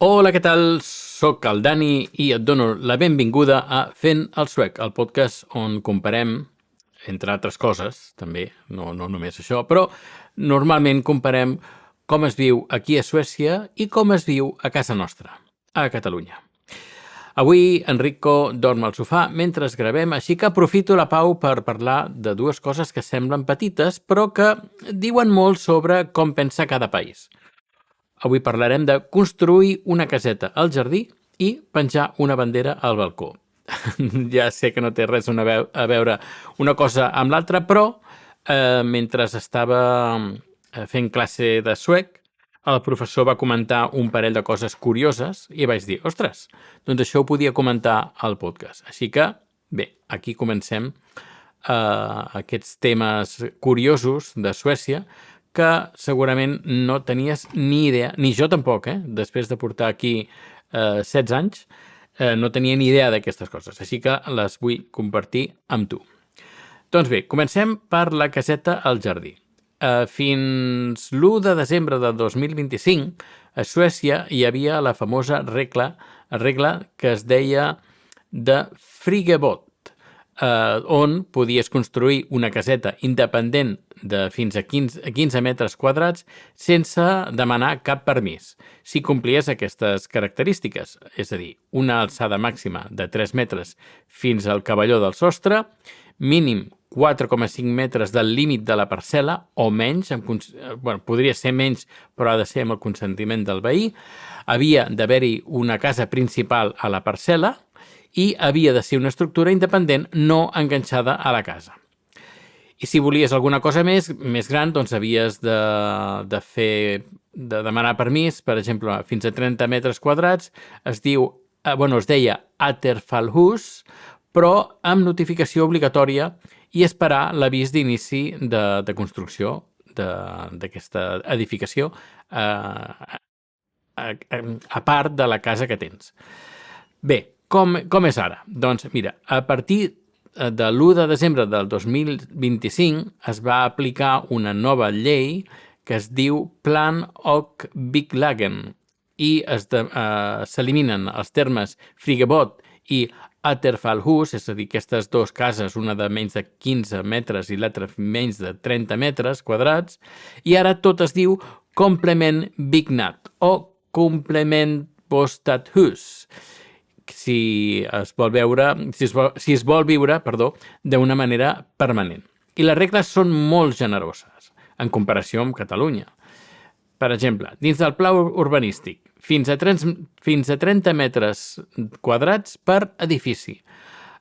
Hola, què tal? Soc el Dani i et dono la benvinguda a Fent el Suec, el podcast on comparem, entre altres coses, també, no només això, però normalment comparem com es viu aquí a Suècia i com es viu a casa nostra, a Catalunya. Avui Enrico dorm al sofà mentre gravem, així que aprofito la pau per parlar de dues coses que semblen petites, però que diuen molt sobre com pensa cada país. Avui parlarem de construir una caseta al jardí i penjar una bandera al balcó. Ja sé que no té res a veure una cosa amb l'altra, però mentre estava fent classe de suec, el professor va comentar un parell de coses curioses i vaig dir, ostres, doncs això ho podia comentar al podcast. Així que, bé, aquí comencem aquests temes curiosos de Suècia que segurament no tenies ni idea, ni jo tampoc, després de portar aquí 16 anys, no tenia ni idea d'aquestes coses, així que les vull compartir amb tu. Doncs bé, comencem per la caseta al jardí. Fins l'1 de desembre del 2025, a Suècia hi havia la famosa regla que es deia de Frigebod, on podies construir una caseta independent de fins a 15 metres quadrats sense demanar cap permís, si complies aquestes característiques, és a dir, una alçada màxima de 3 metres fins al cavalló del sostre, mínim 4,5 metres del límit de la parcel·la o menys, podria ser menys però ha de ser amb el consentiment del veí, havia d'haver-hi una casa principal a la parcel·la i havia de ser una estructura independent no enganxada a la casa. I si volies alguna cosa més gran, doncs havies de demanar permís, per exemple, fins a 30 metres quadrats, es deia Atterfallshus, però amb notificació obligatòria i esperar l'avís d'inici de construcció d'aquesta edificació a part de la casa que tens. Bé, com és ara? Doncs mira, a partir de l'1 de desembre del 2025 es va aplicar una nova llei que es diu Plan og Bygglagen i s'eliminen els termes Frigebod i Atterfallshus, és a dir, aquestes dues cases, una de menys de 15 metres i l'altra menys de 30 metres quadrats, i ara tot es diu Complement Bygnat o Complement Bostadshus, si es vol viure d'una manera permanent. I les regles són molt generoses en comparació amb Catalunya. Per exemple, dins del pla urbanístic, fins a 30 metres quadrats per edifici,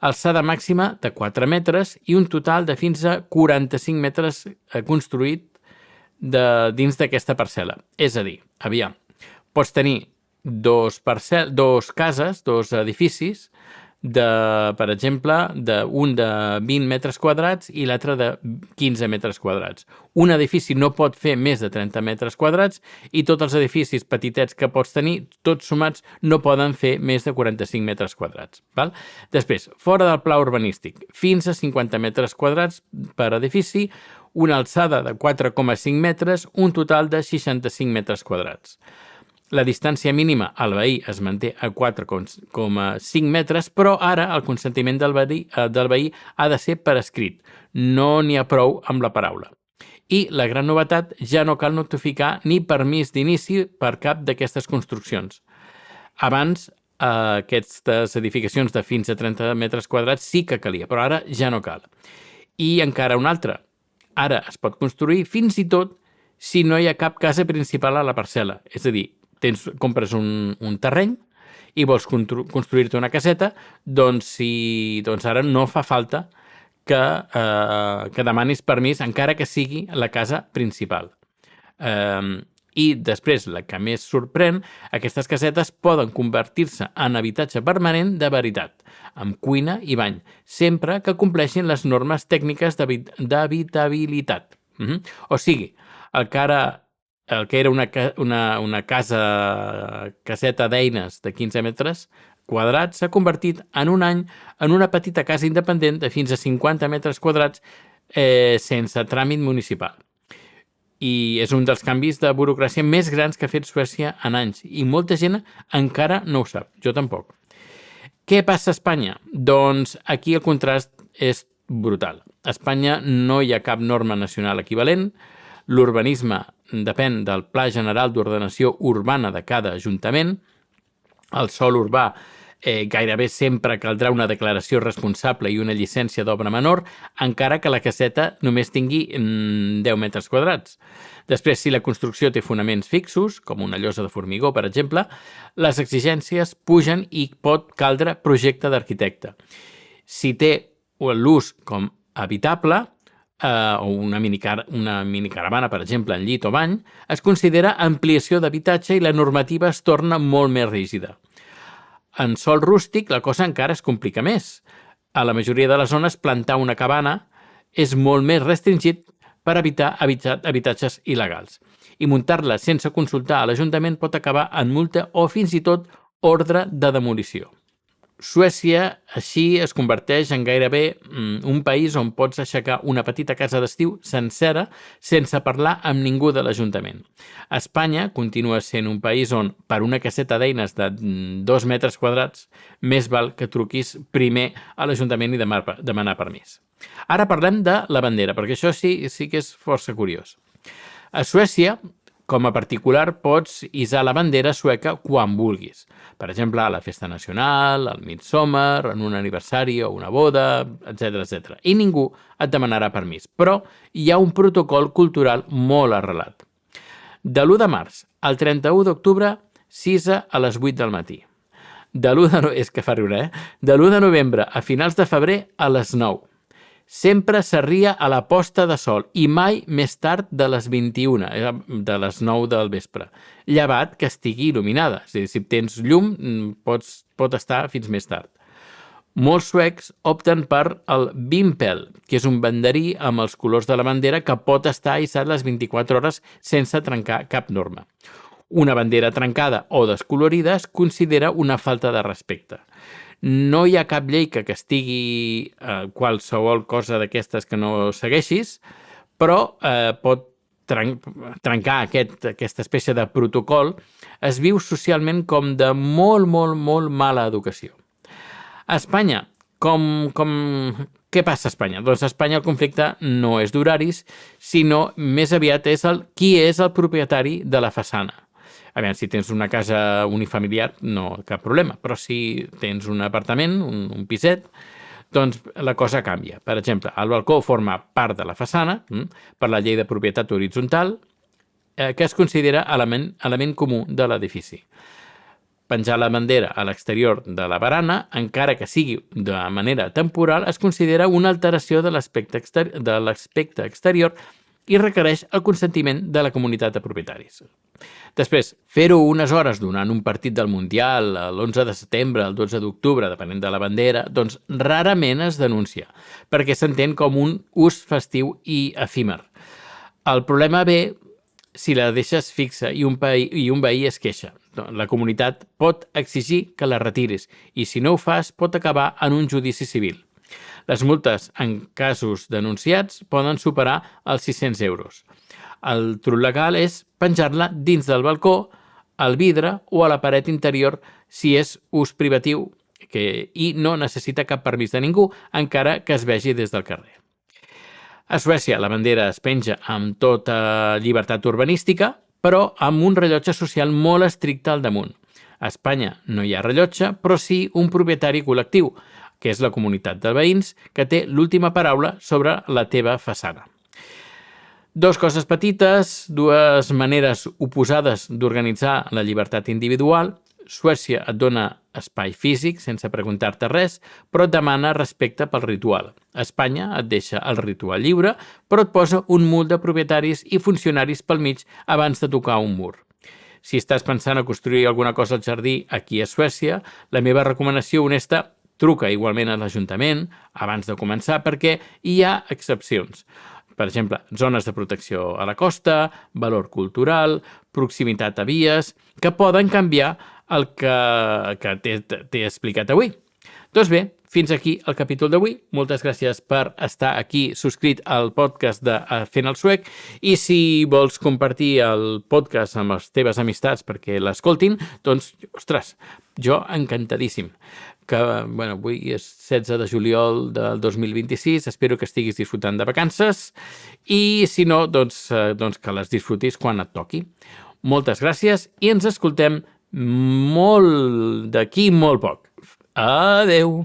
alçada màxima de 4 metres i un total de fins a 45 metres construït dins d'aquesta parcel·la. És a dir, pots tenir dos cases, dos edificis, per exemple, un de 20 metres quadrats i l'altre de 15 metres quadrats. Un edifici no pot fer més de 30 metres quadrats i tots els edificis petitets que pots tenir, tots sumats, no poden fer més de 45 metres quadrats. Val? Després, fora del pla urbanístic, fins a 50 metres quadrats per edifici, una alçada de 4,5 metres, un total de 65 metres quadrats. La distància mínima al veí es manté a 4,5 metres, però ara el consentiment del veí ha de ser per escrit. No n'hi ha prou amb la paraula. I la gran novetat, ja no cal notificar ni permís d'inici per cap d'aquestes construccions. Abans, aquestes edificacions de fins a 30 metres quadrats sí que calia, però ara ja no cal. I encara una altra. Ara es pot construir fins i tot si no hi ha cap casa principal a la parcel·la, és a dir, compres un terreny i vols construir-te una caseta, doncs ara no fa falta que demanis permís, encara que sigui la casa principal. I després, la que més sorprèn, aquestes casetes poden convertir-se en habitatge permanent de veritat, amb cuina i bany, sempre que compleixin les normes tècniques d'habitabilitat. O sigui, el que era una caseta d'eines de 15 metres quadrats s'ha convertit en un any en una petita casa independent de fins a 50 metres quadrats sense tràmit municipal. i és un dels canvis de burocràcia més grans que ha fet Suècia en anys, i molta gent encara no ho sap, jo tampoc. Què passa a Espanya? Doncs aquí el contrast és brutal. A Espanya no hi ha cap norma nacional equivalent, l'urbanisme depèn del Pla General d'Ordenació Urbana de cada ajuntament, el sòl urbà gairebé sempre caldrà una declaració responsable i una llicència d'obra menor, encara que la caseta només tingui 10 metres quadrats. Després, si la construcció té fonaments fixos, com una llosa de formigó, per exemple, les exigències pugen i pot caldre projecte d'arquitecte. Si té l'ús com habitable, o una minicaravana, per exemple, en llit o bany, es considera ampliació d'habitatge i la normativa es torna molt més rígida. En sòl rústic la cosa encara es complica més. A la majoria de les zones plantar una cabana és molt més restringit per evitar habitatges il·legals. I muntar-la sense consultar a l'Ajuntament pot acabar en multa o fins i tot ordre de demolició. Suècia, així, es converteix en gairebé un país on pots aixecar una petita casa d'estiu sencera sense parlar amb ningú de l'Ajuntament. Espanya continua sent un país on, per una caseta d'eines de 2 metres quadrats, més val que truquis primer a l'Ajuntament i demanar permís. Ara parlem de la bandera, perquè això sí que és força curiós. A Suècia, com a particular, pots hissar la bandera sueca quan vulguis. Per exemple, a la festa nacional, al Midsommar, en un aniversari o una boda, etc. I ningú et demanarà permís. Però hi ha un protocol cultural molt arrelat. De l'1 de març al 31 d'octubre, s'hissa a les 8 del matí. De l'1 de novembre a finals de febrer a les 9. Sempre s'arria a la posta de sol i mai més tard de les 21, de les 9 del vespre, llevat que estigui il·luminada. És a dir, si tens llum, pot estar fins més tard. Molts suecs opten per el vimpel, que és un banderí amb els colors de la bandera que pot estar hissat les 24 hores sense trencar cap norma. Una bandera trencada o descolorida es considera una falta de respecte. No hi ha cap llei que castigui qualsevol cosa d'aquestes que no segueixis, però pot trencar aquesta espècie de protocol. Es viu socialment com de molt mala educació. A Espanya, què passa a Espanya? Doncs a Espanya el conflicte no és d'horaris, sinó més aviat és qui és el propietari de la façana. A veure, si tens una casa unifamiliar, no cap problema, però si tens un apartament, un piset, doncs la cosa canvia. Per exemple, el balcó forma part de la façana per la llei de propietat horitzontal, que es considera element comú de l'edifici. Penjar la bandera a l'exterior de la barana, encara que sigui de manera temporal, es considera una alteració de l'aspecte exterior i requereix el consentiment de la comunitat de propietaris. Després, fer-ho unes hores durant un partit del Mundial, l'11 de setembre, el 12 d'octubre, depenent de la bandera, doncs rarament es denuncia, perquè s'entén com un ús festiu i efímer. El problema ve si la deixes fixa i un veí es queixa. La comunitat pot exigir que la retiris i si no ho fas pot acabar en un judici civil. Les multes en casos denunciats poden superar els 600 euros. El truc legal és penjar-la dins del balcó, al vidre o a la paret interior si és ús privatiu i no necessita cap permís de ningú, encara que es vegi des del carrer. A Suècia la bandera es penja amb tota llibertat urbanística, però amb un rellotge social molt estricte al damunt. A Espanya no hi ha rellotge, però sí un propietari col·lectiu, que és la comunitat de veïns, que té l'última paraula sobre la teva façana. Dos coses petites, dues maneres oposades d'organitzar la llibertat individual. Suècia et dona espai físic sense preguntar-te res, però et demana respecte pel ritual. Espanya et deixa el ritual lliure, però et posa un munt de propietaris i funcionaris pel mig abans de tocar un mur. Si estàs pensant a construir alguna cosa al jardí aquí a Suècia, la meva recomanació honesta: truca igualment a l'Ajuntament abans de començar perquè hi ha excepcions. Per exemple, zones de protecció a la costa, valor cultural, proximitat a vies, que poden canviar el que t'he explicat avui. Doncs bé, fins aquí el capítol d'avui. Moltes gràcies per estar aquí subscrit al podcast de Fent el Suec, i si vols compartir el podcast amb les teves amistats perquè l'escoltin, doncs, ostres, jo encantadíssim. Que, bueno, avui és 16 de juliol del 2026, espero que estiguis disfrutant de vacances, i si no, doncs que les disfrutis quan et toqui. Moltes gràcies i ens escoltem d'aquí molt poc. Adeu!